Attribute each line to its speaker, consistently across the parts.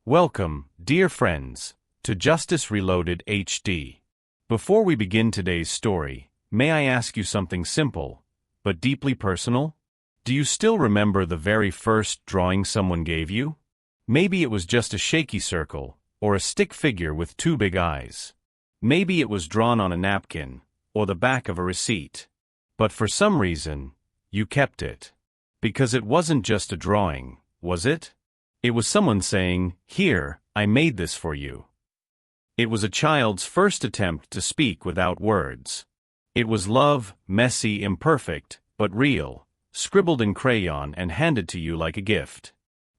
Speaker 1: Welcome, dear friends, to Justice Reloaded HD. Before we begin today's story, may I ask you something simple, but deeply personal? Do you still remember the very first drawing someone gave you? Maybe it was just a shaky circle, or a stick figure with two big eyes. Maybe it was drawn on a napkin, or the back of a receipt. But for some reason, you kept it. Because it wasn't just a drawing, was it? It was someone saying, "Here, I made this for you." It was a child's first attempt to speak without words. It was love, messy, imperfect, but real, scribbled in crayon and handed to you like a gift.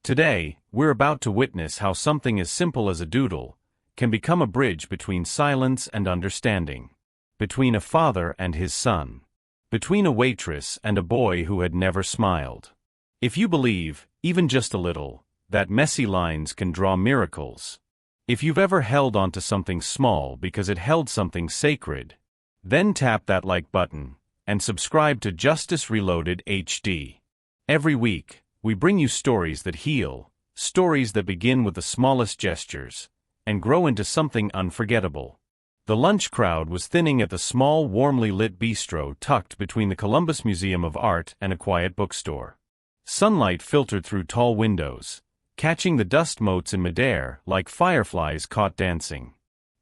Speaker 1: Today, we're about to witness how something as simple as a doodle can become a bridge between silence and understanding, between a father and his son, between a waitress and a boy who had never smiled. If you believe, even just a little, that messy lines can draw miracles, if you've ever held onto something small because it held something sacred, then tap that like button and subscribe to Justice Reloaded HD. Every week, we bring you stories that heal, stories that begin with the smallest gestures and grow into something unforgettable. The lunch crowd was thinning at the small, warmly lit bistro tucked between the Columbus Museum of Art and a quiet bookstore. Sunlight filtered through tall windows, catching the dust motes in midair like fireflies caught dancing.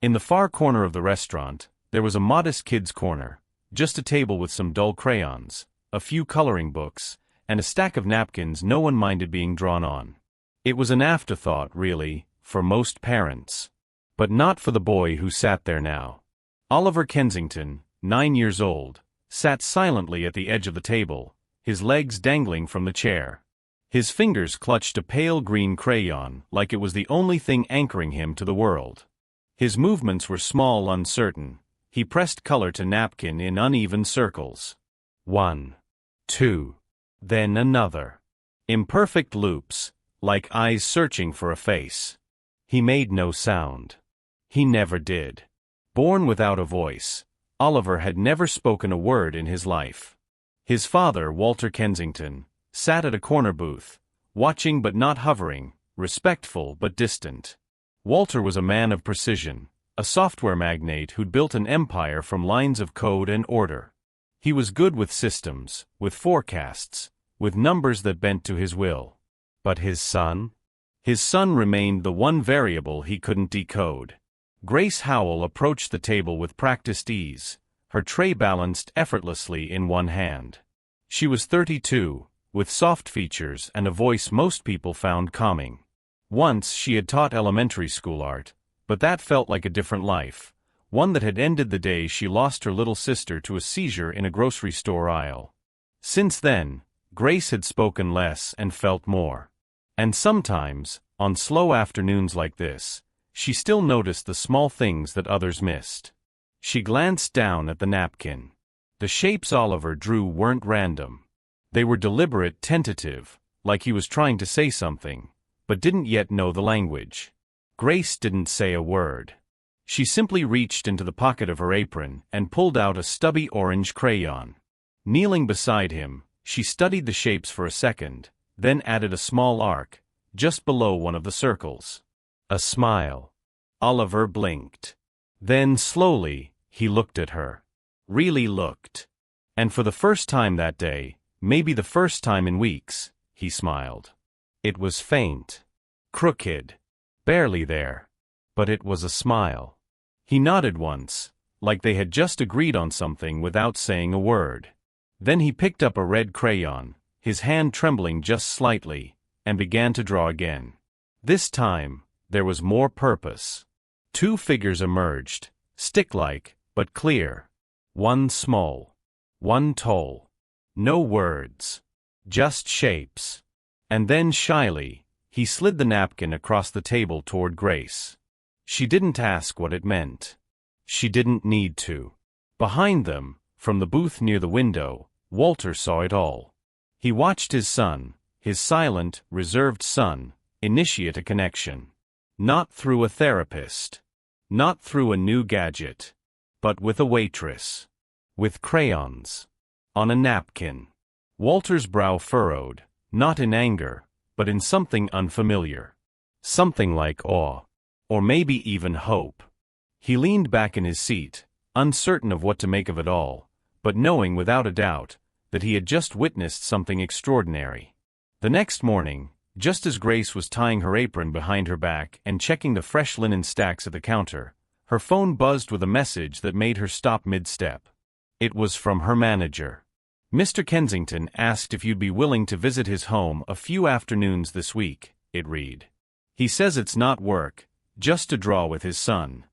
Speaker 1: In the far corner of the restaurant, there was a modest kids' corner, just a table with some dull crayons, a few coloring books, and a stack of napkins no one minded being drawn on. It was an afterthought, really, for most parents. But not for the boy who sat there now. Oliver Kensington, 9 years old, sat silently at the edge of the table, his legs dangling from the chair. His fingers clutched a pale green crayon like it was the only thing anchoring him to the world. His movements were small, uncertain. He pressed color to napkin in uneven circles. 1, 2, then another. Imperfect loops, like eyes searching for a face. He made no sound. He never did. Born without a voice, Oliver had never spoken a word in his life. His father, Walter Kensington, sat at a corner booth, watching but not hovering, respectful but distant. Walter was a man of precision, a software magnate who'd built an empire from lines of code and order. He was good with systems, with forecasts, with numbers that bent to his will. But his son? His son remained the one variable he couldn't decode. Grace Howell approached the table with practiced ease, her tray balanced effortlessly in one hand. She was 32, with soft features and a voice most people found calming. Once she had taught elementary school art, but that felt like a different life, one that had ended the day she lost her little sister to a seizure in a grocery store aisle. Since then, Grace had spoken less and felt more. And sometimes, on slow afternoons like this, she still noticed the small things that others missed. She glanced down at the napkin. The shapes Oliver drew weren't random. They were deliberate, tentative, like he was trying to say something, but didn't yet know the language. Grace didn't say a word. She simply reached into the pocket of her apron and pulled out a stubby orange crayon. Kneeling beside him, she studied the shapes for a second, then added a small arc, just below one of the circles. A smile. Oliver blinked. Then slowly, he looked at her. Really looked. And for the first time that day, maybe the first time in weeks, he smiled. It was faint. Crooked. Barely there. But it was a smile. He nodded once, like they had just agreed on something without saying a word. Then he picked up a red crayon, his hand trembling just slightly, and began to draw again. This time, there was more purpose. Two figures emerged, stick-like, but clear. One small. One tall. No words. Just shapes. And then shyly, he slid the napkin across the table toward Grace. She didn't ask what it meant. She didn't need to. Behind them, from the booth near the window, Walter saw it all. He watched his son, his silent, reserved son, initiate a connection. Not through a therapist. Not through a new gadget. But with a waitress. With crayons. On a napkin. Walter's brow furrowed, not in anger, but in something unfamiliar. Something like awe. Or maybe even hope. He leaned back in his seat, uncertain of what to make of it all, but knowing without a doubt that he had just witnessed something extraordinary. The next morning, just as Grace was tying her apron behind her back and checking the fresh linen stacks at the counter, her phone buzzed with a message that made her stop mid-step. It was from her manager. Mr. Kensington asked if you'd be willing to visit his home a few afternoons this week, it read. He says it's not work, just to draw with his son.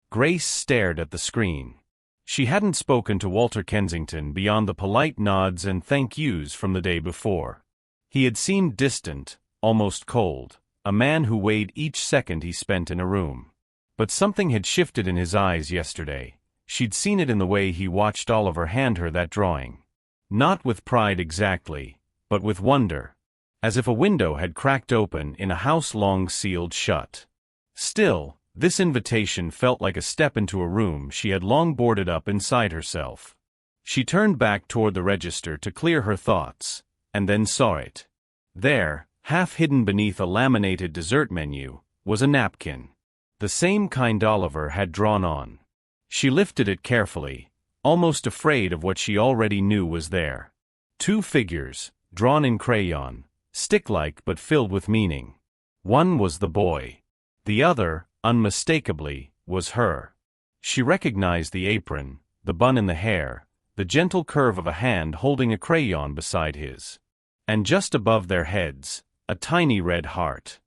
Speaker 1: Grace stared at the screen. She hadn't spoken to Walter Kensington beyond the polite nods and thank yous from the day before. He had seemed distant, almost cold, a man who weighed each second he spent in a room. But something had shifted in his eyes yesterday. She'd seen it in the way he watched Oliver hand her that drawing. Not with pride exactly, but with wonder. As if a window had cracked open in a house long sealed shut. Still, this invitation felt like a step into a room she had long boarded up inside herself. She turned back toward the register to clear her thoughts, and then saw it. There, half hidden beneath a laminated dessert menu, was a napkin. The same kind Oliver had drawn on. She lifted it carefully, almost afraid of what she already knew was there. 2 figures, drawn in crayon, stick-like but filled with meaning. One was the boy. The other, unmistakably, was her. She recognized the apron, the bun in the hair, the gentle curve of a hand holding a crayon beside his. And just above their heads, a tiny red heart.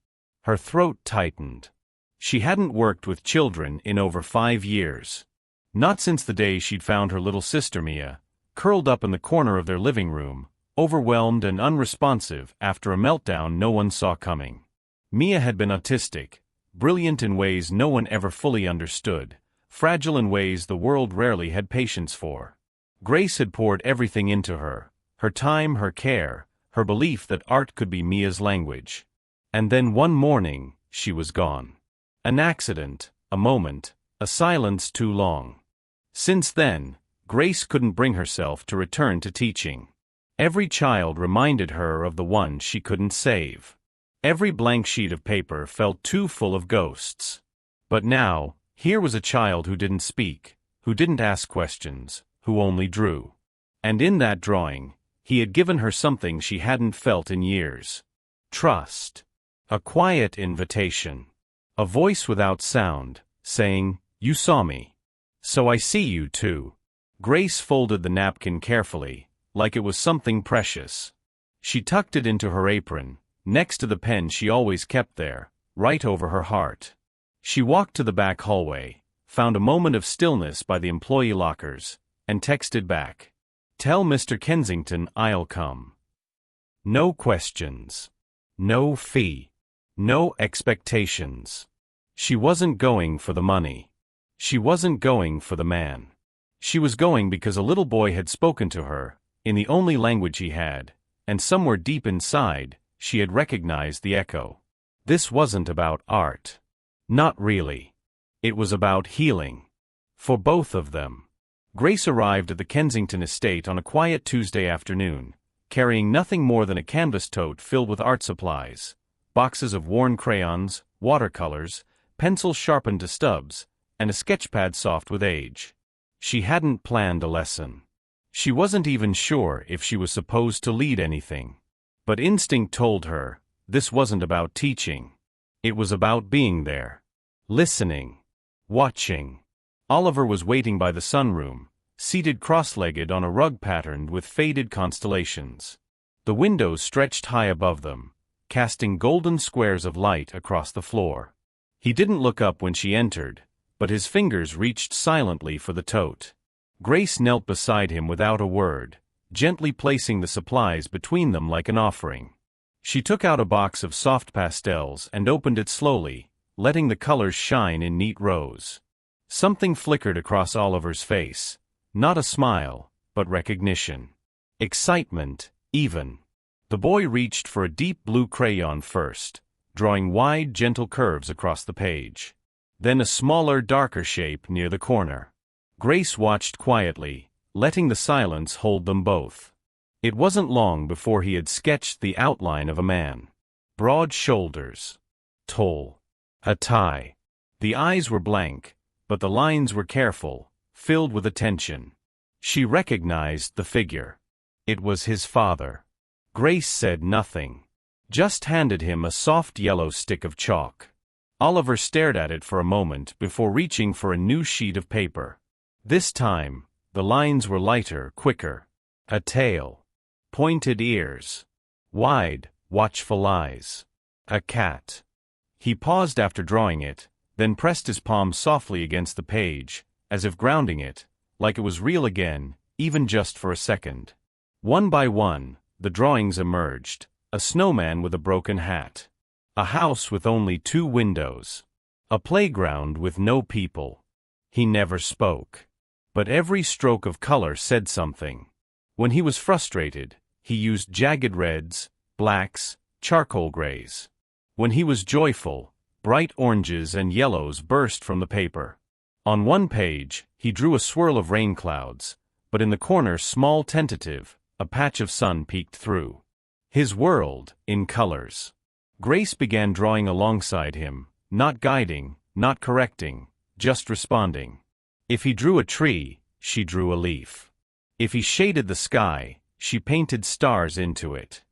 Speaker 1: Her throat tightened. She hadn't worked with children in over 5 years. Not since the day she'd found her little sister Mia, curled up in the corner of their living room, overwhelmed and unresponsive after a meltdown no one saw coming. Mia had been autistic, brilliant in ways no one ever fully understood, fragile in ways the world rarely had patience for. Grace had poured everything into her time, her care, her belief that art could be Mia's language. And then one morning, she was gone. An accident, a moment, a silence too long. Since then, Grace couldn't bring herself to return to teaching. Every child reminded her of the one she couldn't save. Every blank sheet of paper felt too full of ghosts. But now, here was a child who didn't speak, who didn't ask questions, who only drew. And in that drawing, he had given her something she hadn't felt in years. Trust. A quiet invitation. A voice without sound, saying, "You saw me. So I see you too." Grace folded the napkin carefully, like it was something precious. She tucked it into her apron, next to the pen she always kept there, right over her heart. She walked to the back hallway, found a moment of stillness by the employee lockers, and texted back. "Tell Mr. Kensington I'll come. No questions. No fee. No expectations." She wasn't going for the money. She wasn't going for the man. She was going because a little boy had spoken to her, in the only language he had, and somewhere deep inside, she had recognized the echo. This wasn't about art. Not really. It was about healing. For both of them. Grace arrived at the Kensington estate on a quiet Tuesday afternoon, carrying nothing more than a canvas tote filled with art supplies, boxes of worn crayons, watercolors, pencils sharpened to stubs, and a sketchpad soft with age. She hadn't planned a lesson. She wasn't even sure if she was supposed to lead anything. But instinct told her, this wasn't about teaching. It was about being there. Listening. Watching. Oliver was waiting by the sunroom, seated cross-legged on a rug patterned with faded constellations. The windows stretched high above them, casting golden squares of light across the floor. He didn't look up when she entered, but his fingers reached silently for the tote. Grace knelt beside him without a word, gently placing the supplies between them like an offering. She took out a box of soft pastels and opened it slowly, letting the colors shine in neat rows. Something flickered across Oliver's face, not a smile, but recognition. Excitement, even. The boy reached for a deep blue crayon first, drawing wide, gentle curves across the page. Then a smaller, darker shape near the corner. Grace watched quietly, letting the silence hold them both. It wasn't long before he had sketched the outline of a man. Broad shoulders. tall. A tie. The eyes were blank, but the lines were careful, filled with attention. She recognized the figure. It was his father. Grace said nothing. Just handed him a soft yellow stick of chalk. Oliver stared at it for a moment before reaching for a new sheet of paper. This time, the lines were lighter, quicker. A tail. Pointed ears. Wide, watchful eyes. A cat. He paused after drawing it, then pressed his palm softly against the page, as if grounding it, like it was real again, even just for a second. One by one, the drawings emerged. A snowman with a broken hat. A house with only 2 windows. A playground with no people. He never spoke. But every stroke of color said something. When he was frustrated, he used jagged reds, blacks, charcoal grays. When he was joyful, bright oranges and yellows burst from the paper. On one page, he drew a swirl of rain clouds, but in the corner, small, tentative, a patch of sun peeked through. His world, in colors. Grace began drawing alongside him, not guiding, not correcting, just responding. If he drew a tree, she drew a leaf. If he shaded the sky, she painted stars into it.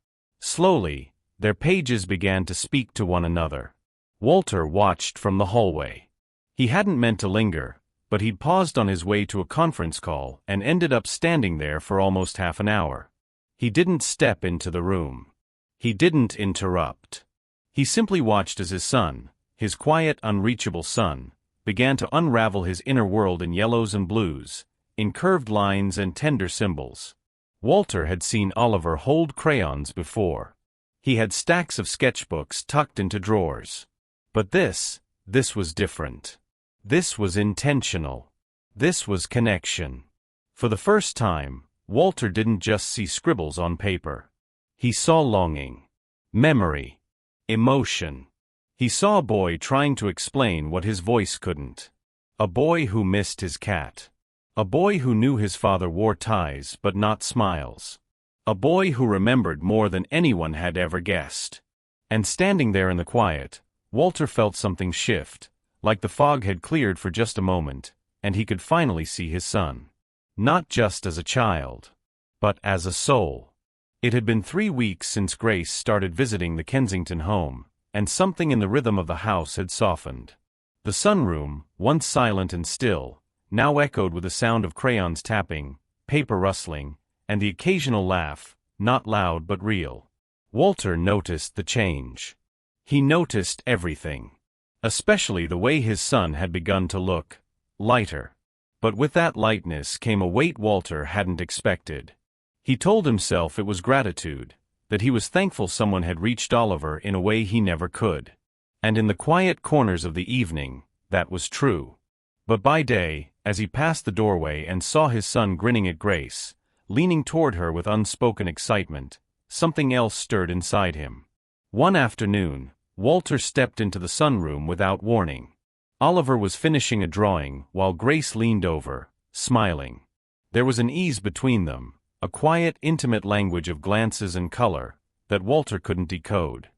Speaker 1: Slowly, their pages began to speak to one another. Walter watched from the hallway. He hadn't meant to linger, but he'd paused on his way to a conference call and ended up standing there for almost half an hour. He didn't step into the room. He didn't interrupt. He simply watched as his son, his quiet, unreachable son, began to unravel his inner world in yellows and blues, in curved lines and tender symbols. Walter had seen Oliver hold crayons before. He had stacks of sketchbooks tucked into drawers. But this was different. This was intentional. This was connection. For the first time, Walter didn't just see scribbles on paper. He saw longing, memory, emotion. He saw a boy trying to explain what his voice couldn't. A boy who missed his cat. A boy who knew his father wore ties but not smiles. A boy who remembered more than anyone had ever guessed. And standing there in the quiet, Walter felt something shift, like the fog had cleared for just a moment, and he could finally see his son. Not just as a child, but as a soul. It had been 3 weeks since Grace started visiting the Kensington home, and something in the rhythm of the house had softened. The sunroom, once silent and still, now echoed with the sound of crayons tapping, paper rustling, and the occasional laugh, not loud but real. Walter noticed the change. He noticed everything. Especially the way his son had begun to look lighter. But with that lightness came a weight Walter hadn't expected. He told himself it was gratitude, that he was thankful someone had reached Oliver in a way he never could. And in the quiet corners of the evening, that was true. But by day, as he passed the doorway and saw his son grinning at Grace, leaning toward her with unspoken excitement, something else stirred inside him. One afternoon, Walter stepped into the sunroom without warning. Oliver was finishing a drawing while Grace leaned over, smiling. There was an ease between them, a quiet, intimate language of glances and color that Walter couldn't decode.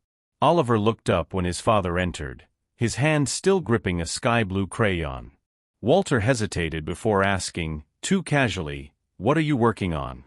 Speaker 1: Oliver looked up when his father entered, his hand still gripping a sky-blue crayon. Walter hesitated before asking, too casually, "What are you working on?"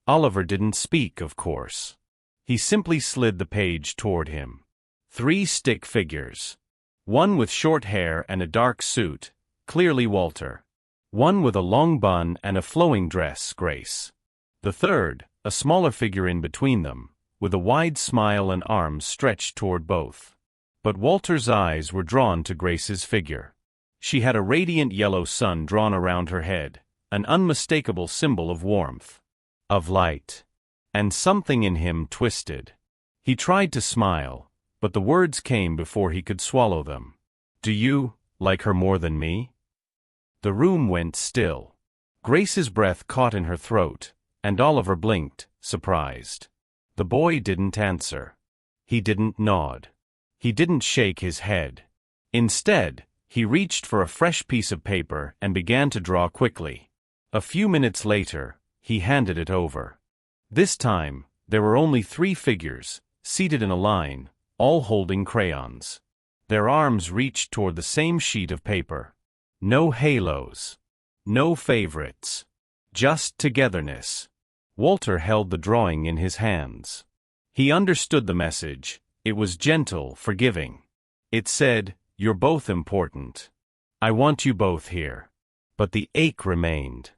Speaker 1: Oliver didn't speak, of course. He simply slid the page toward him. 3 stick figures. One with short hair and a dark suit, clearly Walter. One with a long bun and a flowing dress, Grace. The third, a smaller figure in between them, with a wide smile and arms stretched toward both. But Walter's eyes were drawn to Grace's figure. She had a radiant yellow sun drawn around her head, an unmistakable symbol of warmth, of light. And something in him twisted. He tried to smile, but the words came before he could swallow them. "Do you like her more than me?" The room went still. Grace's breath caught in her throat, and Oliver blinked, surprised. The boy didn't answer. He didn't nod. He didn't shake his head. Instead, he reached for a fresh piece of paper and began to draw quickly. A few minutes later, he handed it over. This time, there were only 3 figures, seated in a line, all holding crayons. Their arms reached toward the same sheet of paper. No halos. No favorites. Just togetherness. Walter held the drawing in his hands. He understood the message. It was gentle, forgiving. It said, "You're both important. I want you both here." But the ache remained.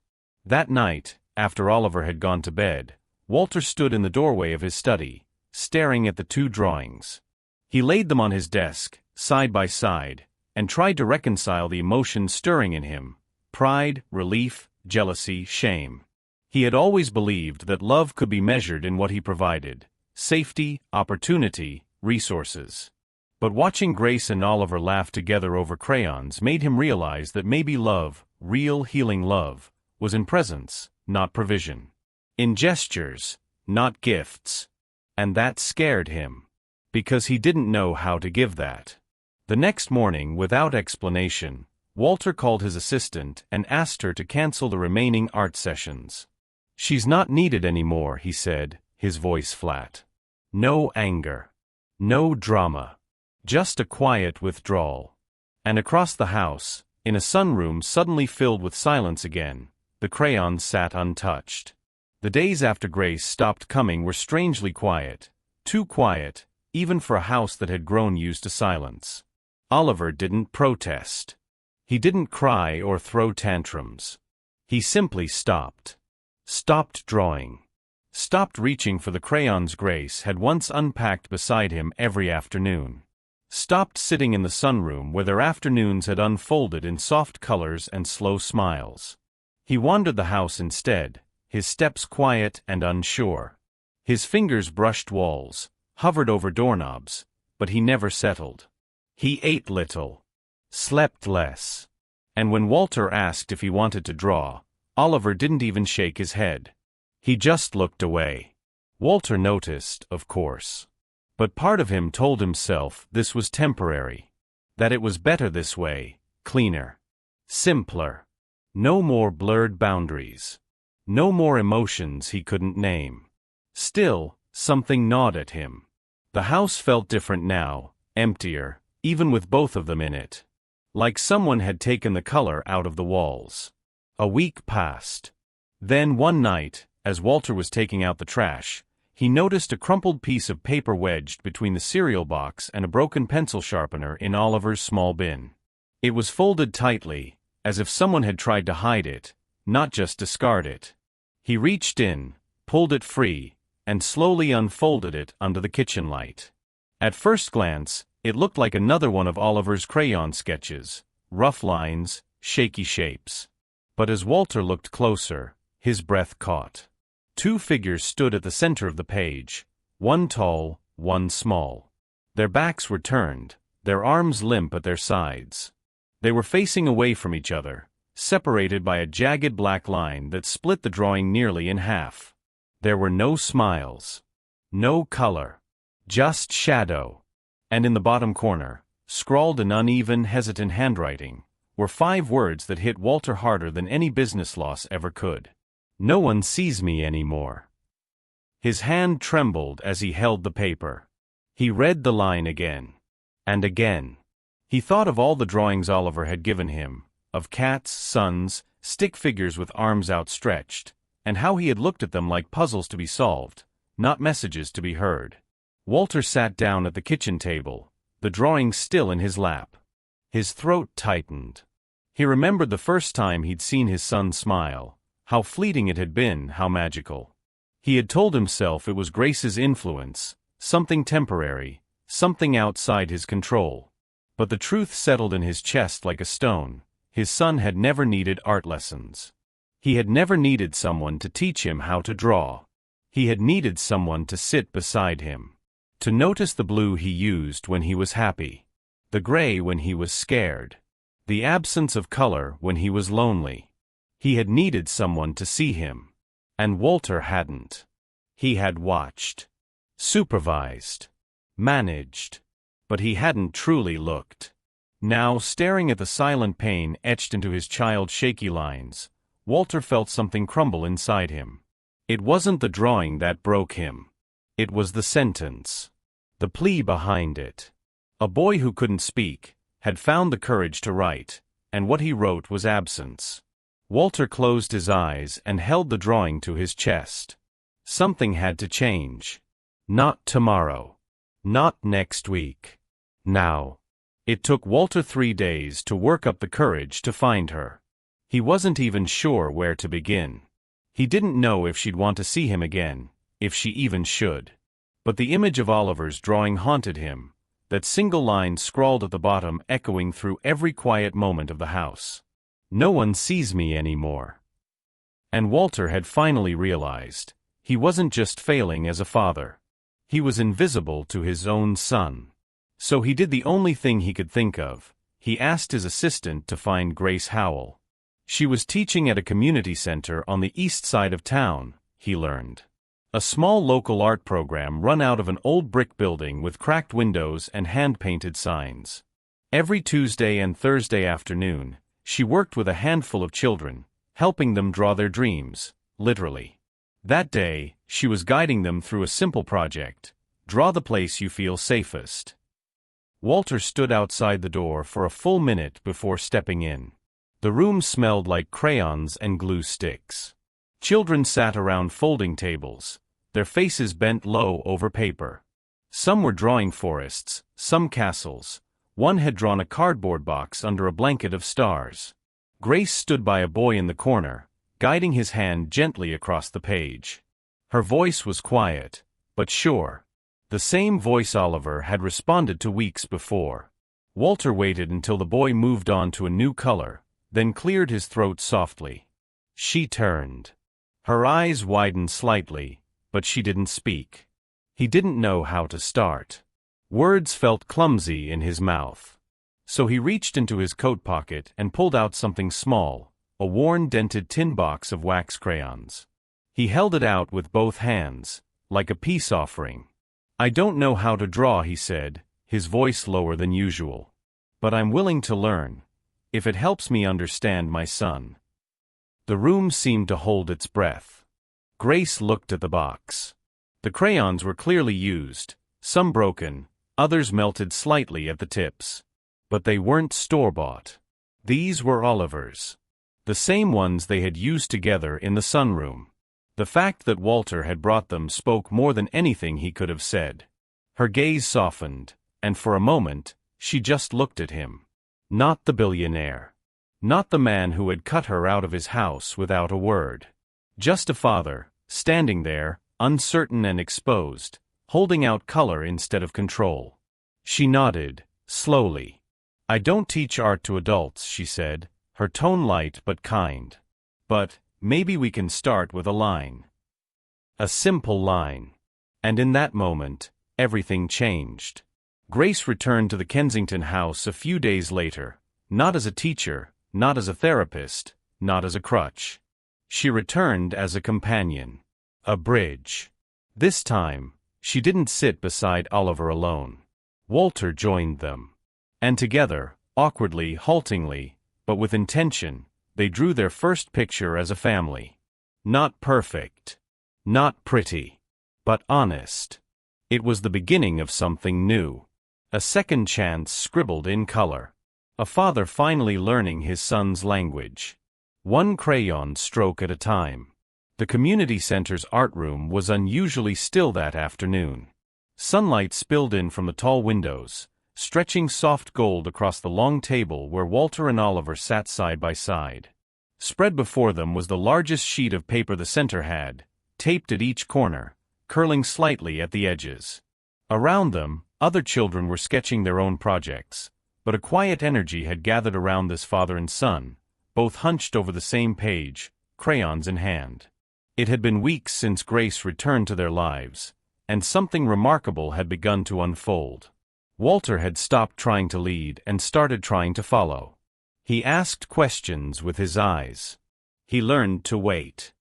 Speaker 1: That night, after Oliver had gone to bed, Walter stood in the doorway of his study, staring at the two drawings. He laid them on his desk, side by side, and tried to reconcile the emotions stirring in him: pride, relief, jealousy, shame. He had always believed that love could be measured in what he provided: safety, opportunity, resources. But watching Grace and Oliver laugh together over crayons made him realize that maybe love, real healing love, was in presence, not provision. In gestures, not gifts. And that scared him. Because he didn't know how to give that. The next morning, without explanation, Walter called his assistant and asked her to cancel the remaining art sessions. "She's not needed anymore," he said, his voice flat. No anger. No drama. Just a quiet withdrawal. And across the house, in a sunroom suddenly filled with silence again, the crayons sat untouched. The days after Grace stopped coming were strangely quiet. Too quiet, even for a house that had grown used to silence. Oliver didn't protest. He didn't cry or throw tantrums. He simply stopped. Stopped drawing. Stopped reaching for the crayons Grace had once unpacked beside him every afternoon. Stopped sitting in the sunroom where their afternoons had unfolded in soft colors and slow smiles. He wandered the house instead, his steps quiet and unsure. His fingers brushed walls, hovered over doorknobs, but he never settled. He ate little. Slept less. And when Walter asked if he wanted to draw, Oliver didn't even shake his head. He just looked away. Walter noticed, of course. But part of him told himself this was temporary. That it was better this way, cleaner. Simpler. No more blurred boundaries. No more emotions he couldn't name. Still, something gnawed at him. The house felt different now, emptier, even with both of them in it. Like someone had taken the color out of the walls. A week passed. Then one night, as Walter was taking out the trash, he noticed a crumpled piece of paper wedged between the cereal box and a broken pencil sharpener in Oliver's small bin. It was folded tightly, as if someone had tried to hide it, not just discard it. He reached in, pulled it free, and slowly unfolded it under the kitchen light. At first glance, it looked like another one of Oliver's crayon sketches, rough lines, shaky shapes. But as Walter looked closer, his breath caught. Two figures stood at the center of the page, one tall, one small. Their backs were turned, their arms limp at their sides. They were facing away from each other, separated by a jagged black line that split the drawing nearly in half. There were no smiles. No color. Just shadow. And in the bottom corner, scrawled in uneven, hesitant handwriting, were 5 words that hit Walter harder than any business loss ever could. "No one sees me anymore." His hand trembled as he held the paper. He read the line again. And again. He thought of all the drawings Oliver had given him, of cats, suns, stick figures with arms outstretched, and how he had looked at them like puzzles to be solved, not messages to be heard. Walter sat down at the kitchen table, the drawing still in his lap. His throat tightened. He remembered the first time he'd seen his son smile, how fleeting it had been, how magical. He had told himself it was Grace's influence, something temporary, something outside his control. But the truth settled in his chest like a stone. His son had never needed art lessons. He had never needed someone to teach him how to draw. He had needed someone to sit beside him. To notice the blue he used when he was happy. The gray when he was scared. The absence of color when he was lonely. He had needed someone to see him. And Walter hadn't. He had watched. Supervised. Managed. But he hadn't truly looked. Now, staring at the silent pain etched into his child's shaky lines, Walter felt something crumble inside him. It wasn't the drawing that broke him. It was the sentence. the plea behind it. A boy who couldn't speak had found the courage to write, and what he wrote was absence. Walter closed his eyes and held the drawing to his chest. Something had to change. Not tomorrow. Not next week. Now. It took Walter 3 days to work up the courage to find her. He wasn't even sure where to begin. He didn't know if she'd want to see him again, if she even should. But the image of Oliver's drawing haunted him, that single line scrawled at the bottom echoing through every quiet moment of the house. No one sees me anymore. And Walter had finally realized, he wasn't just failing as a father. He was invisible to his own son. So he did the only thing he could think of. He asked his assistant to find Grace Howell. She was teaching at a community center on the east side of town, he learned. A small local art program run out of an old brick building with cracked windows and hand-painted signs. Every Tuesday and Thursday afternoon, she worked with a handful of children, helping them draw their dreams, literally. That day, she was guiding them through a simple project: draw the place you feel safest. Walter stood outside the door for a full minute before stepping in. The room smelled like crayons and glue sticks. Children sat around folding tables, their faces bent low over paper. Some were drawing forests, some castles. One had drawn a cardboard box under a blanket of stars. Grace stood by a boy in the corner, guiding his hand gently across the page. Her voice was quiet, but sure. The same voice Oliver had responded to weeks before. Walter waited until the boy moved on to a new color, then cleared his throat softly. She turned. Her eyes widened slightly, but she didn't speak. He didn't know how to start. Words felt clumsy in his mouth. So he reached into his coat pocket and pulled out something small, a worn dented tin box of wax crayons. He held it out with both hands, like a peace offering. I don't know how to draw, he said, his voice lower than usual. But I'm willing to learn, if it helps me understand my son. The room seemed to hold its breath. Grace looked at the box. The crayons were clearly used, some broken, others melted slightly at the tips. But they weren't store-bought. These were Oliver's. The same ones they had used together in the sunroom. The fact that Walter had brought them spoke more than anything he could have said. Her gaze softened, and for a moment, she just looked at him. Not the billionaire. Not the man who had cut her out of his house without a word. Just a father, standing there, uncertain and exposed, holding out color instead of control. She nodded, slowly. I don't teach art to adults, she said, her tone light but kind. But maybe we can start with a line. A simple line. And in that moment, everything changed. Grace returned to the Kensington house a few days later, not as a teacher, not as a therapist, not as a crutch. She returned as a companion. A bridge. This time, she didn't sit beside Oliver alone. Walter joined them. And together, awkwardly, haltingly, but with intention, they drew their first picture as a family. Not perfect. Not pretty. But honest. It was the beginning of something new. A second chance scribbled in color. A father finally learning his son's language. One crayon stroke at a time. The community center's art room was unusually still that afternoon. Sunlight spilled in from the tall windows, stretching soft gold across the long table where Walter and Oliver sat side by side. Spread before them was the largest sheet of paper the center had, taped at each corner, curling slightly at the edges. Around them, other children were sketching their own projects, but a quiet energy had gathered around this father and son, both hunched over the same page, crayons in hand. It had been weeks since Grace returned to their lives, and something remarkable had begun to unfold. Walter had stopped trying to lead and started trying to follow. He asked questions with his eyes. He learned to wait.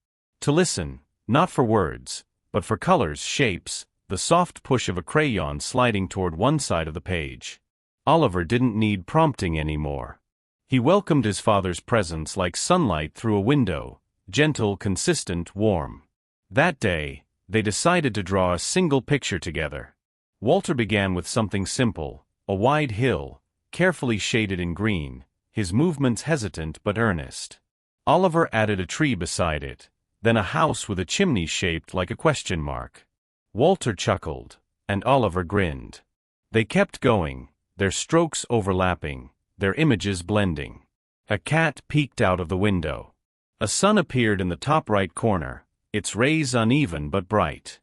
Speaker 1: To listen, not for words, but for colors, shapes, the soft push of a crayon sliding toward one side of the page. Oliver didn't need prompting anymore. He welcomed his father's presence like sunlight through a window, gentle, consistent, warm. That day, they decided to draw a single picture together. Walter began with something simple, a wide hill, carefully shaded in green, his movements hesitant but earnest. Oliver added a tree beside it, then a house with a chimney shaped like a question mark. Walter chuckled, and Oliver grinned. They kept going, their strokes overlapping, their images blending. A cat peeked out of the window. A sun appeared in the top right corner, its rays uneven but bright.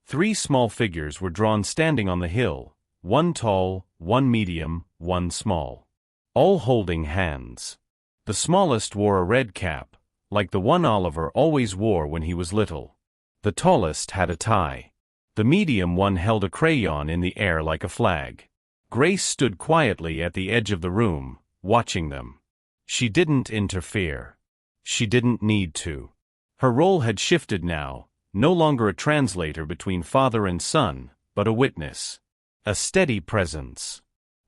Speaker 1: 3 small figures were drawn standing on the hill, one tall, one medium, one small. All holding hands. The smallest wore a red cap, like the one Oliver always wore when he was little. The tallest had a tie. The medium one held a crayon in the air like a flag. Grace stood quietly at the edge of the room, watching them. She didn't interfere. She didn't need to. Her role had shifted now, no longer a translator between father and son, but a witness. A steady presence.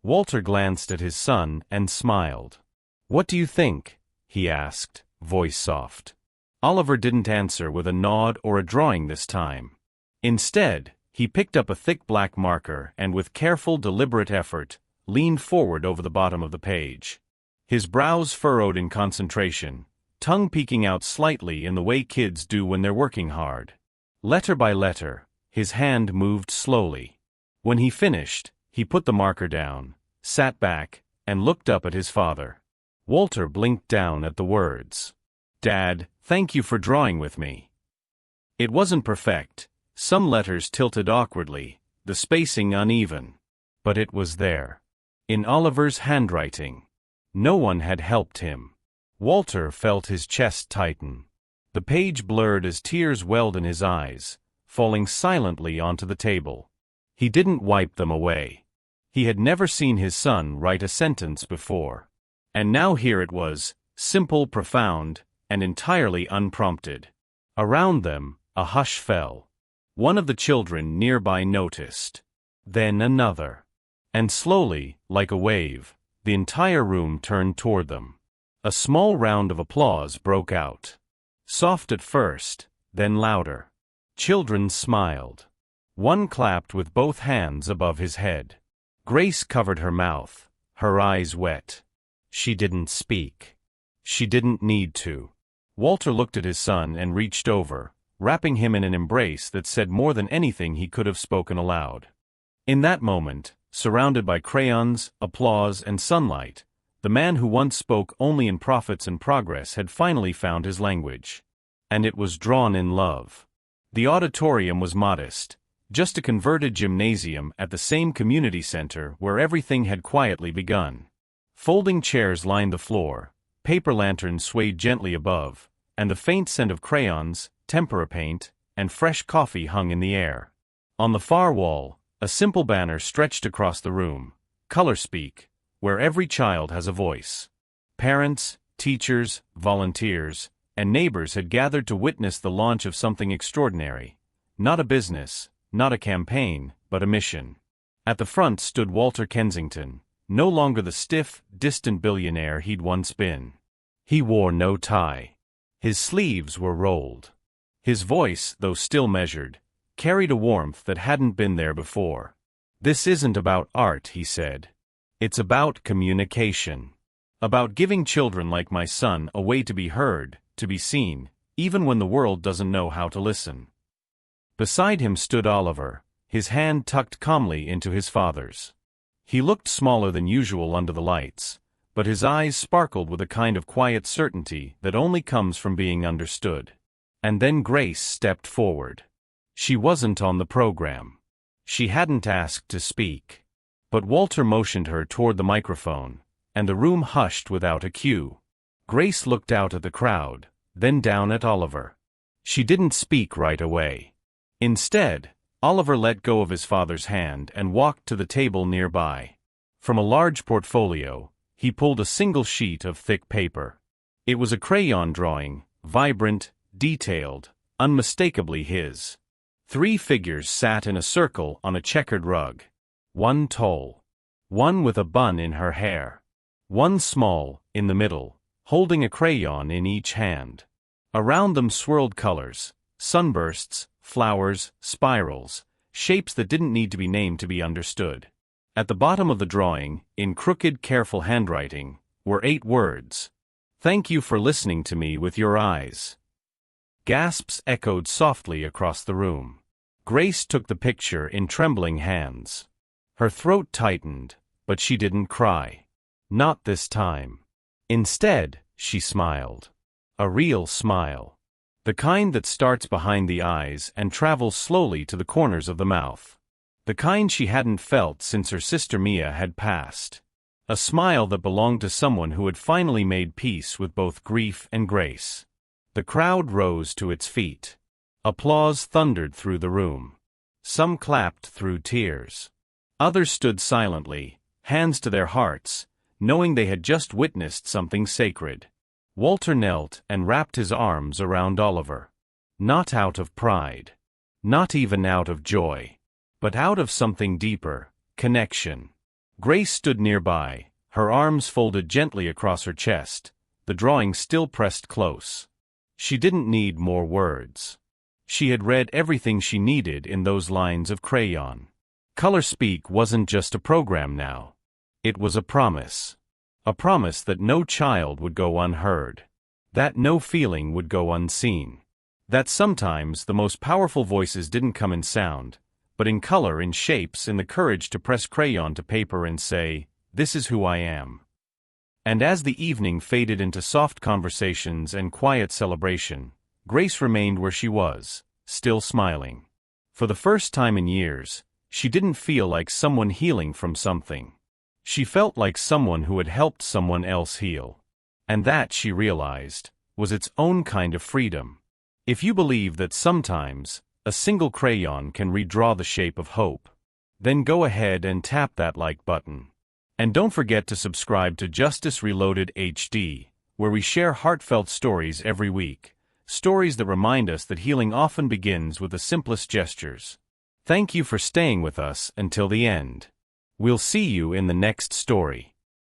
Speaker 1: Walter glanced at his son and smiled. "What do you think?" he asked, voice soft. Oliver didn't answer with a nod or a drawing this time. Instead, he picked up a thick black marker and with careful, deliberate effort, leaned forward over the bottom of the page. His brows furrowed in concentration, tongue peeking out slightly in the way kids do when they're working hard. Letter by letter, his hand moved slowly. When he finished, he put the marker down, sat back, and looked up at his father. Walter blinked down at the words. "Dad, thank you for drawing with me." It wasn't perfect. Some letters tilted awkwardly, the spacing uneven. But it was there. In Oliver's handwriting. No one had helped him. Walter felt his chest tighten. The page blurred as tears welled in his eyes, falling silently onto the table. He didn't wipe them away. He had never seen his son write a sentence before. And now here it was, simple, profound, and entirely unprompted. Around them, a hush fell. One of the children nearby noticed. Then another. And slowly, like a wave, the entire room turned toward them. A small round of applause broke out. Soft at first, then louder. Children smiled. One clapped with both hands above his head. Grace covered her mouth, her eyes wet. She didn't speak. She didn't need to. Walter looked at his son and reached over, wrapping him in an embrace that said more than anything he could have spoken aloud. In that moment, surrounded by crayons, applause, and sunlight, the man who once spoke only in profits and progress had finally found his language. And it was drawn in love. The auditorium was modest, just a converted gymnasium at the same community center where everything had quietly begun. Folding chairs lined the floor, paper lanterns swayed gently above, and the faint scent of crayons, tempera paint, and fresh coffee hung in the air. On the far wall, a simple banner stretched across the room, Color Speak, where every child has a voice. Parents, teachers, volunteers, and neighbors had gathered to witness the launch of something extraordinary. Not a business, not a campaign, but a mission. At the front stood Walter Kensington, no longer the stiff, distant billionaire he'd once been. He wore no tie. His sleeves were rolled. His voice, though still measured, carried a warmth that hadn't been there before. "This isn't about art," he said. "It's about communication. About giving children like my son a way to be heard, to be seen, even when the world doesn't know how to listen." Beside him stood Oliver, his hand tucked calmly into his father's. He looked smaller than usual under the lights, but his eyes sparkled with a kind of quiet certainty that only comes from being understood. And then Grace stepped forward. She wasn't on the program. She hadn't asked to speak. But Walter motioned her toward the microphone, and the room hushed without a cue. Grace looked out at the crowd, then down at Oliver. She didn't speak right away. Instead, Oliver let go of his father's hand and walked to the table nearby. From a large portfolio, he pulled a single sheet of thick paper. It was a crayon drawing, vibrant, detailed, unmistakably his. 3 figures sat in a circle on a checkered rug. One tall. One with a bun in her hair. One small, in the middle, holding a crayon in each hand. Around them swirled colors, sunbursts, flowers, spirals, shapes that didn't need to be named to be understood. At the bottom of the drawing, in crooked, careful handwriting, were 8 words. "Thank you for listening to me with your eyes." Gasps echoed softly across the room. Grace took the picture in trembling hands. Her throat tightened, but she didn't cry. Not this time. Instead, she smiled. A real smile. The kind that starts behind the eyes and travels slowly to the corners of the mouth. The kind she hadn't felt since her sister Mia had passed. A smile that belonged to someone who had finally made peace with both grief and grace. The crowd rose to its feet. Applause thundered through the room. Some clapped through tears. Others stood silently, hands to their hearts, knowing they had just witnessed something sacred. Walter knelt and wrapped his arms around Oliver. Not out of pride. Not even out of joy. But out of something deeper, connection. Grace stood nearby, her arms folded gently across her chest, the drawing still pressed close. She didn't need more words. She had read everything she needed in those lines of crayon. Color Speak wasn't just a program now. It was a promise. A promise that no child would go unheard. That no feeling would go unseen. That sometimes the most powerful voices didn't come in sound, but in color, in shapes, in the courage to press crayon to paper and say, "This is who I am." And as the evening faded into soft conversations and quiet celebration, Grace remained where she was, still smiling. For the first time in years, she didn't feel like someone healing from something. She felt like someone who had helped someone else heal. And that, she realized, was its own kind of freedom. If you believe that sometimes, a single crayon can redraw the shape of hope, then go ahead and tap that like button. And don't forget to subscribe to Justice Reloaded HD, where we share heartfelt stories every week, stories that remind us that healing often begins with the simplest gestures. Thank you for staying with us until the end. We'll see you in the next story.